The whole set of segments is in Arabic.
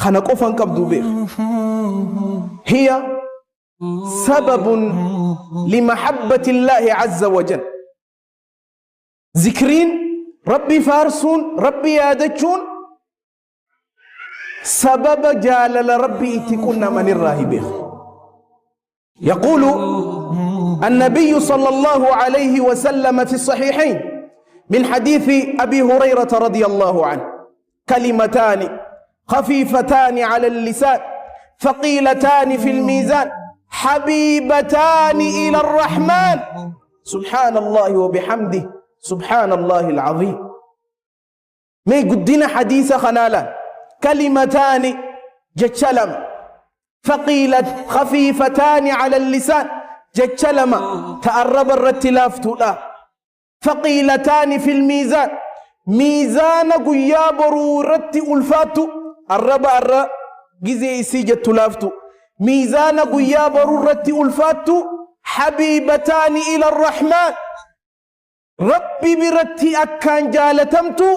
خنقفن كبدوبير هي سبب لمحبة الله عز وجل. ذكرين ربي فارسون ربي يادجون سبب جالل ربي اتكنا من الراهبين. يقول النبي صلى الله عليه وسلم في الصحيحين من حديث أبي هريرة رضي الله عنه: كلمتان خفيفتان على اللسان ثقيلتان في الميزان حبيبتان إلى الرحمن سبحان الله وبحمده سبحان الله العظيم. ما قدنا حديث خنالا كلمتان جتشلم ثقيلة خفيفتان على اللسان جتشلم تقرب الرتلاف تولا ثقيلتان في الميزان ميزان قيا برورت ألفاتو الربع الرا جزي سيجة تلافتو ميزان قيا برورت ألفاتو حبيبتان إلى الرحمن ربي برتي أكان جالتمتو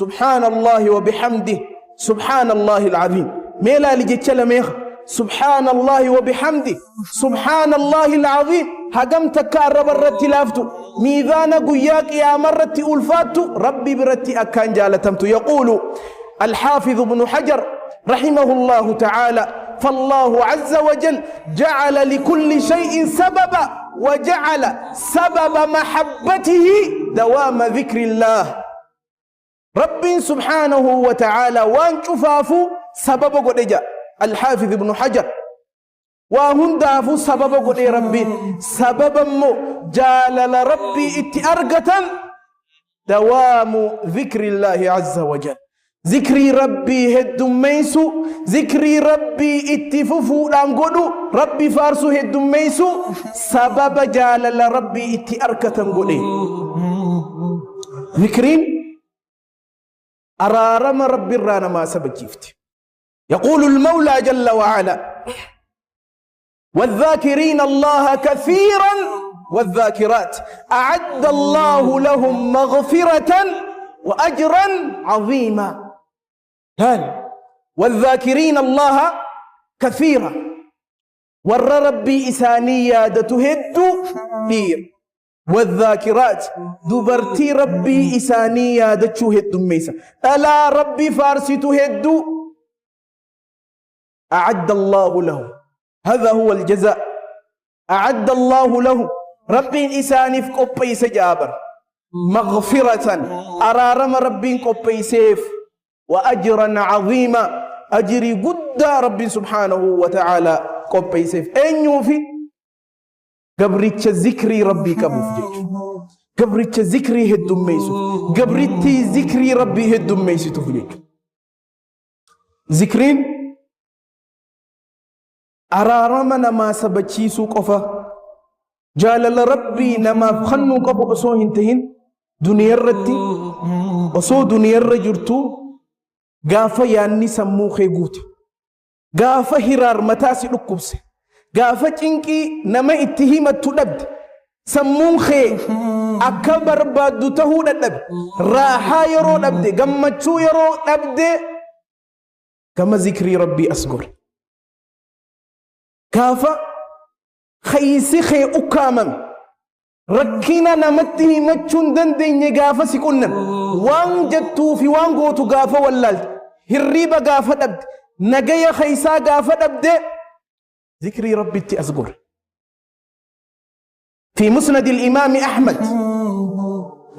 سبحان الله وبحمده سبحان الله العظيم. ميلا لجتشل ميخ سبحان الله وبحمده سبحان الله العظيم هقمت كارب الرتلافتو ميزان قياك يا مرتي ألفاتو ربي برتي أكان جالتمتو. يقول الحافظ ابن حجر رحمه الله تعالى: فالله عز وجل جعل لكل شيء سببا وجعل سبب محبته دوام ذكر الله. رب سبحانه وتعالى وان شفافو سبب قد جاء الحافظ ابن حجر وهن دافو سبب قد ربي سبب مو جالل ربي اتأرقة دوام ذكر الله عز وجل. ذكري ربي هدوم ميسو ذكري ربي اتففو لانقودو ربي فارسو هدوم ميسو سبب جالل ربي اتأرقة قولي ذكرين أرارم ربي الرانا ما سبب جيفت. يقول المولى جل وعلا: والذاكرين الله كثيرا والذاكرات أعد الله لهم مغفرة وأجرا عظيما. والذاكرين الله كثيرا ور ربي إسانية دتهدو دير والذاكرات دبرتي ربي إسانية دتشوهدو ميسا ألا ربي فارسي تهدو أعد الله له هذا هو الجزاء. أعد الله له ربي إساني في قبي سجابر مغفرة أرارم ربي قبي سيف وأجرا عظيما أجري قد ربي سبحانه وتعالى قبي سيف. أين يوفي قبرتش ذكري ربي كبوف جيش قبرتش ذكري هدوم ميسو قبرتي ذكري ربي هدوم ميسو تفجيش. ذكرين أرارم نما سبتشيسو قفا جالل ربي نما خنو قفا أسو هنتهن دنيا الرتي أسو دنيا الرجرتو غافا ياني سمو خيقوت غافا هرار متاسي لكبسي غافا چنكي نما اتهيمت تلبد سمون خي أكبر بادو تهو لبد راحا يرو لبد غمتشو يرو لبد كما ذكري ربي أسقر كافا خيسي خي أكامن ركينا نمته مچون دندين غافا سيكونن وان جتو في وان غوتو غافا واللالت هريبا غافا دبد نغيا خيسا غافا دبد ذكري ربي أسقر. في مسند الإمام أحمد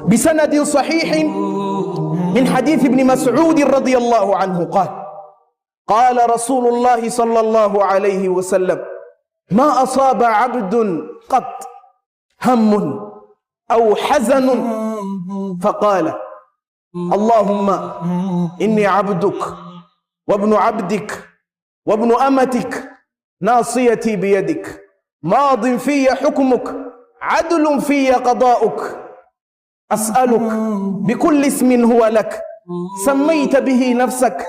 بسند صحيح من حديث ابن مسعود رضي الله عنه قال: قال رسول الله صلى الله عليه وسلم: ما أصاب عبد قط هم أو حزن فقال: اللهم إني عبدك وابن عبدك وابن أمتك ناصيتي بيدك ماض في حكمك عدل في قضاؤك أسألك بكل اسم هو لك سميت به نفسك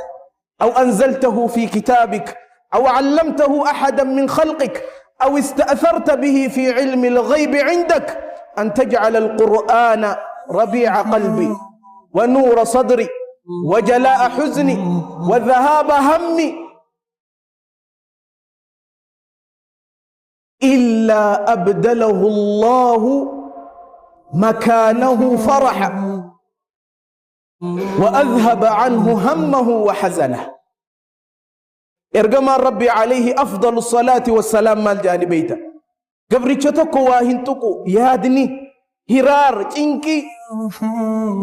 أو أنزلته في كتابك أو علمته أحدا من خلقك أو استأثرت به في علم الغيب عندك أن تجعل القرآن ربيع قلبي ونور صدري وجلاء حزني وذهاب همي إلا أبدله الله مكانه فرحا وأذهب عنه همه وحزنه. إرجما ربي عليه أفضل الصلاة والسلام مال جانبيته قبل شتكو واهنتكو يادني هرار تنكي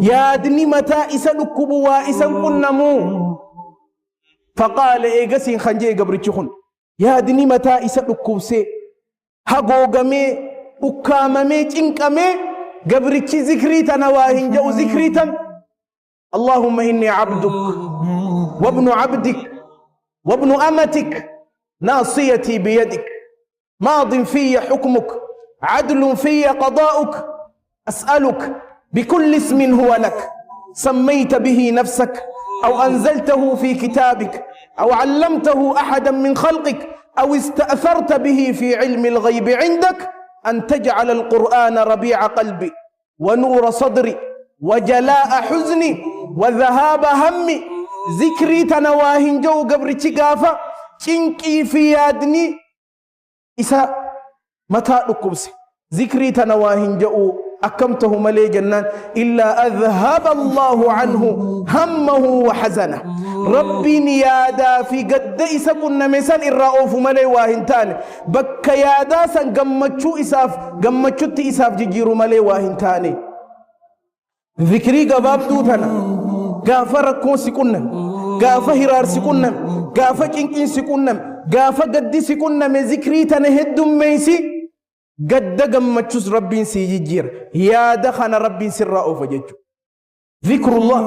يادني متى إسلكب وإسن كنمو فقال إيغسين خنجي قبل شخن يادني متى إسلكب سي هقوغمي أكاممي تنكمي قبل ذكري تنواهن جو ذكري تن اللهم إني عبدك وابن عبدك وابن أمتك ناصيتي بيدك ماض في حكمك عدل في قضاؤك أسألك بكل اسم هو لك سميت به نفسك أو أنزلته في كتابك أو علمته أحدا من خلقك أو استأثرت به في علم الغيب عندك أن تجعل القرآن ربيع قلبي ونور صدري وجلاء حزني وذهاب همي. ذكري تنواهن جو قبر تقافة تنكي في يادني إسا متى نكبس ذكري تنواهن جو أكمته ملي جنان إلا أذهب الله عنه همه وحزنه. ربي نيادا في قد إسا كنا مثال الرؤوف ملي واهنتان بك يادا سن قمتشو إساف جيجيرو ملي واهنتاني. ذكري قباب دوتنا قافة ركون سكنم قافة هرار سكنم قافة كنكين سكنم قافة قد سكنم ذكري تنهد ميسي قد قمتشوس ربين سيجير يا دخن ربين سراء فججو. ذكر الله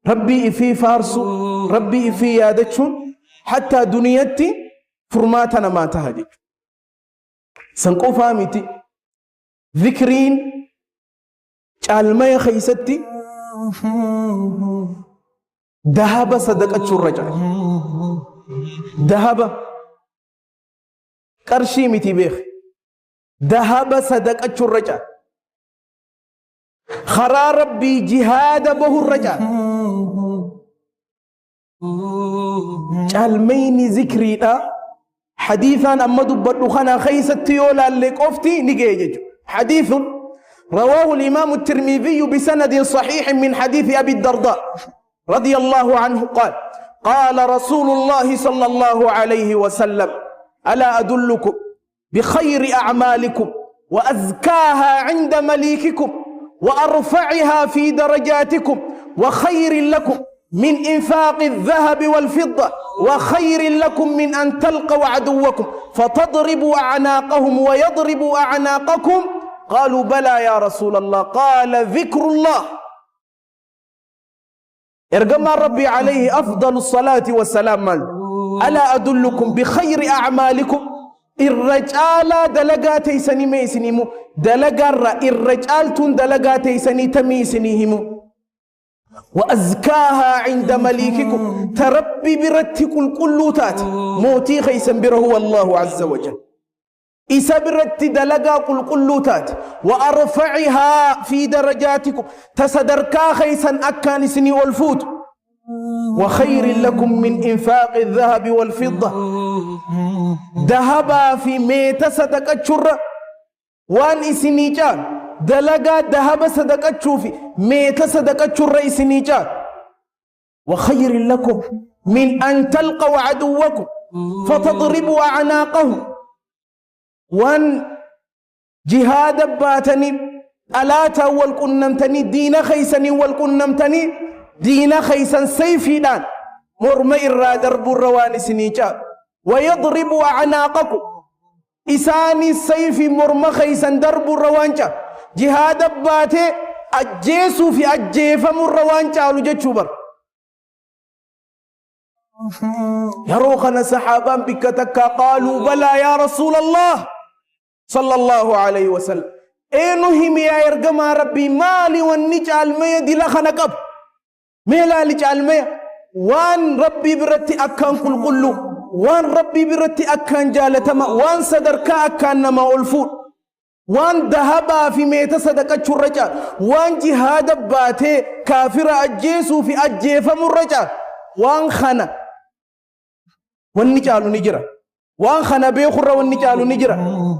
ربي في فارسو ربي في يادتشون حتى دنيتي فرماتنا ما تهدج سنقو فامتي ذكرين الماء خيستي ذهب صدقة الرجال ذهب قرشي متي بيخ ذهب صدقة الرجال خرا ربي جهاد به الرجال المين ذكري حديثا أما دبر خنا خيستي يولا لك أفتي نجيج حديث رواه الإمام الترمذي بسند صحيح من حديث أبي الدرداء رضي الله عنه قال قال رسول الله صلى الله عليه وسلم ألا أدلكم بخير أعمالكم وأزكاها عند مليككم وأرفعها في درجاتكم وخير لكم من إنفاق الذهب والفضة وخير لكم من أن تلقوا عدوكم فتضربوا أعناقهم ويضربوا أعناقكم قالوا بلى يا رسول الله قال ذكر الله. ارجم ربي عليه أفضل الصلاة والسلام ألا أدلكم بخير أعمالكم الرجال دلقاتي سني ميسنيمو دلقار الرجال تون دلقاتي سني تميسنيهمو وأزكاها عند مليككم تربي برتك الكلوتات موتي خيسا بره هو الله عز وجل إسابرت دلقا الكلوتات وأرفعها في درجاتكم تصدركا خيسا أكان سني والفوت وخير لكم من إنفاق الذهب والفضة ذهبا في ميت صدقة شر وان إسنيجان دلقا ذهب صدقة شوفي ميت صدقة شر إسنيجان وخير لكم من أن تلقوا عدوكم فتضربوا أعناقهم وان جهاد باتني ألاتا والقنمتني دين خيسني والقنمتني دين خيسن سيفي دان مرمى الرادر بروان سنيجا ويضرب أعناقكم إساني السيف مرمى خيسن درب الروانجا جهاد باتي أجيسو في أجيف مروانجا لجتشوبر يروخنا صحابا بكتك قالوا بلى يا رسول الله صلى الله عليه وسلم إنهم يا إرقم ربي مالي والنجال ميدي لخنقب ميلا لجال وان ربي برتي أكان كل قلو وان ربي برتي أكان جالتما وان صدركا أكان نما ألفون وان ذهبا في ميت صدقة الرجال وان جهاد باتي كافر أجيسو في أجيف مرجال وان خنا والنجال نجرة وان خنا بيخر والنجال نجرة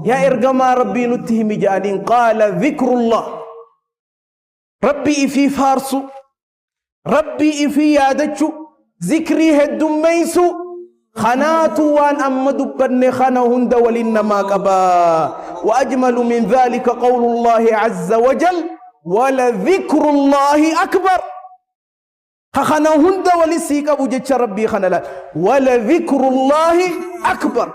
يا إرقما ربي نتهم جالين قال ذكر الله ربي في فارسو ربي في يادتشو ذكري هدوميسو خناتو وان أمد بن خنهند ولنما قبا وأجمل من ذلك قول الله عز وجل ولذكر الله أكبر خنهند ولسيك أبو جتش ربي خنلا ولذكر الله أكبر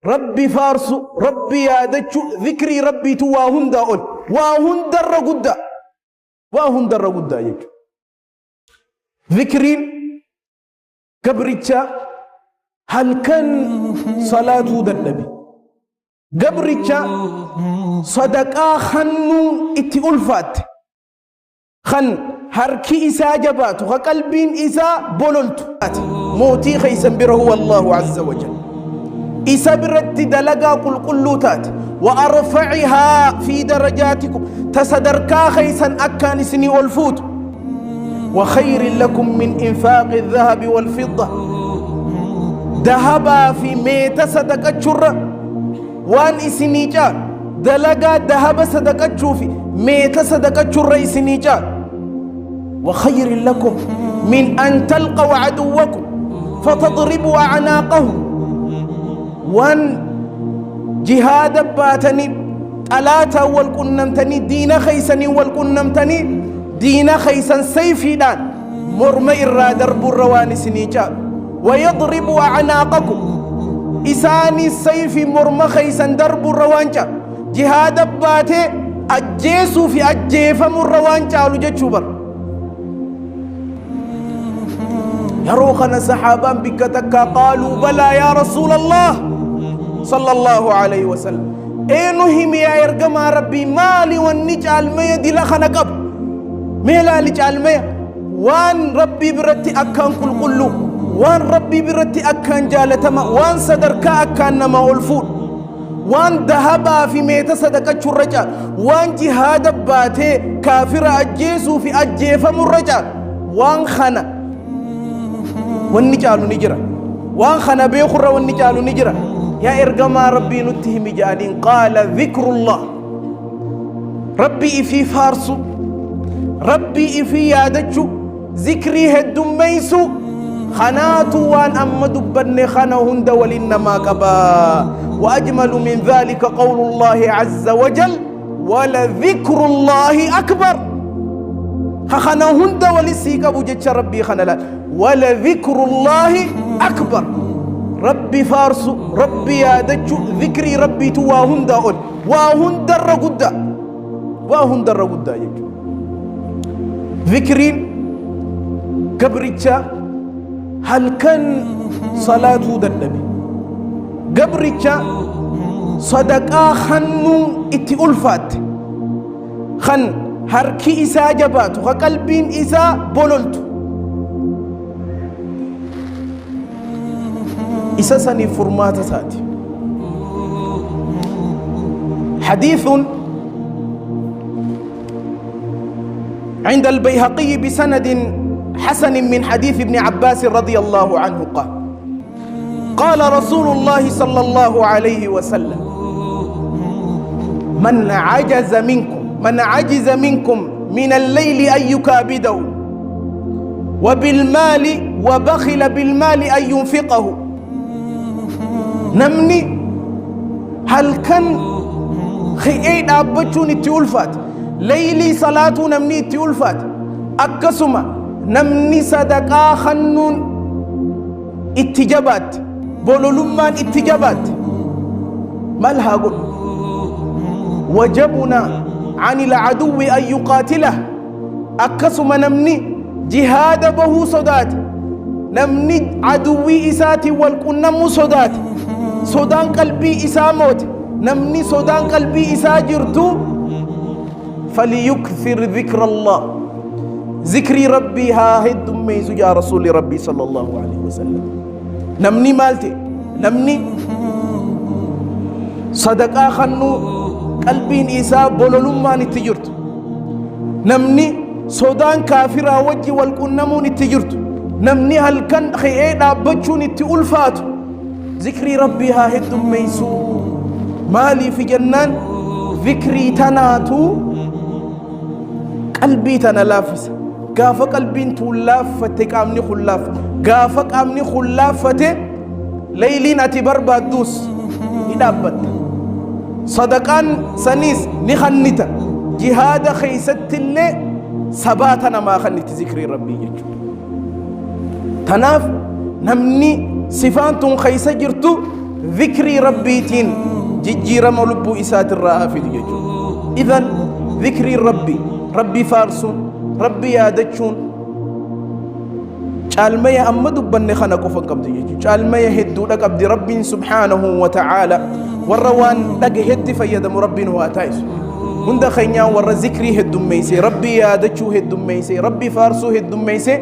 ربي فارسو ربي يادتشو ذكري ربي تواهند أول واهند الرقودة واهند الرقودة يجو ذكرين قبرتشا هل كان صلاة النبي قبرتشا صدقا خنو اتي ألفات خن هركي إسا جبات وقلبين إسا بوللت موتي خيسا بره الله عز وجل إسا برت دلقا قل قلوتات وأرفعها في درجاتكم تصدركا خيسا أكان سني والفوت وخير لكم من إنفاق الذهب والفضة ذهبا في ميت صدقة شرة وان إسنيجان دلقا ذهب صدقة شوفي ميت صدقة شرة إسنيجان وخير لكم من أن تلقوا عدوكم فتضربوا أعناقهم وان جهاد باتني ألاتا والكنمتني دين خيسني والكنمتني دين خيسا سيفي دان مرمى إرى درب الروان سنيجان ويضرب أعناقكم إساني السيف مرمى خيسا درب الروانجا جهاد باتي أجيسو في أجيف الروانجا لجتشوبر يروخنا صحابان بكتك قالوا بلى يا رسول الله صلى الله عليه وسلم إنهم يا إرقم ربي مالي والنجعل ميدي لخنا قبل ميلا لجعل ميا وان ربي برتي أكان كل قلو وان ربي برتي أكان جالتما وان صدركا أكان نما ألفون وان ذهبا في ميت صدقة الرجال وان جهاد باتي كافر أجيسو في أجيف مرجال وان خنا والنجال نجرة وان خنا بيخر والنجال نجرة يا إرقما ربي نتهم جالين قال ذكر الله ربي في فارسو ربي في يادتشو ذكري هدوميسو خناتو وان أمد بن خنهند ولنما قبا وأجمل من ذلك قول الله عز وجل ولذكر الله أكبر خنهند ولسيك أبو جتش ربي خنلا ولذكر الله أكبر ربي فارسو ربي يادتشو ذكري ربي تواهند أول واهند الرقودة واهند الرقودة يجو ذكرين قبرتشا هل كان صلاة النبي قبرتشا صدقا خنو اتي ألفات خن هركي إسا جبات وقلبين إسا بوللت إسا سني فرمات ساتي حديث عند البيهقي بسند حسن من حديث ابن عباس رضي الله عنه قال رسول الله صلى الله عليه وسلم من عجز منكم من الليل أن يكابده وبالمال وبخل بالمال أن ينفقه نمني هل كان خيئين أبتشون التولفات ليلي صلاة نمني التولفات أكسما نمني صدقا خنون اتجابات بولولمان اتجابات مالها قل وجبنا عن العدو أن يقاتله أكسما نمني جهاد به صدات نمني عدوي إساتي والكنم صدات صدان قلبي إساموت نمني صدان قلبي إساجرتو فليكثر ذكر الله ذكري ربي ها هد ميز يا رسول ربي صلى الله عليه وسلم نمني مالتي نمني صدقا خنو qalbiin isaa bololummaan itti jirtu namni sodaan kaafiraa wajji wal qunnamuun itti jirtu namni halkan ka'ee dhaabbachuun itti ulfaatu zikrii rabbii haa heddummeessu maaliif jennaan zikrii tanaatu qalbii tana laaffisa gaafa qalbiin tuun laaffate qaamni kun laaffate gaafa qaamni kun laaffate layliin ati barbaadduus ni dhaabbatta sadaqaan saniis ni khannita jihaada keeysattillee sabaata namaa khanniti zikrii rabbii jechuudha tanaaf namni sifaan tun keeysa jirtu zikrii rabbiitiin jijjiirama lubbuu isaatirraa hafidu jechuudha idan zikrii rabbii faarsuun rabbii yaadachuun caalmaya amma dubbanne kana qofa qabdi jechuudha caalmaya hedduudha qabdi rabbiin subhaanahu wa ta'aala warra waan dhagahetti fayyadamu rabbiin waa taa'isu hunda keenyaan warra zikrii heddummeeyse rabbii yaadachuu heddummeeyse rabbii faarsuu heddummeeyse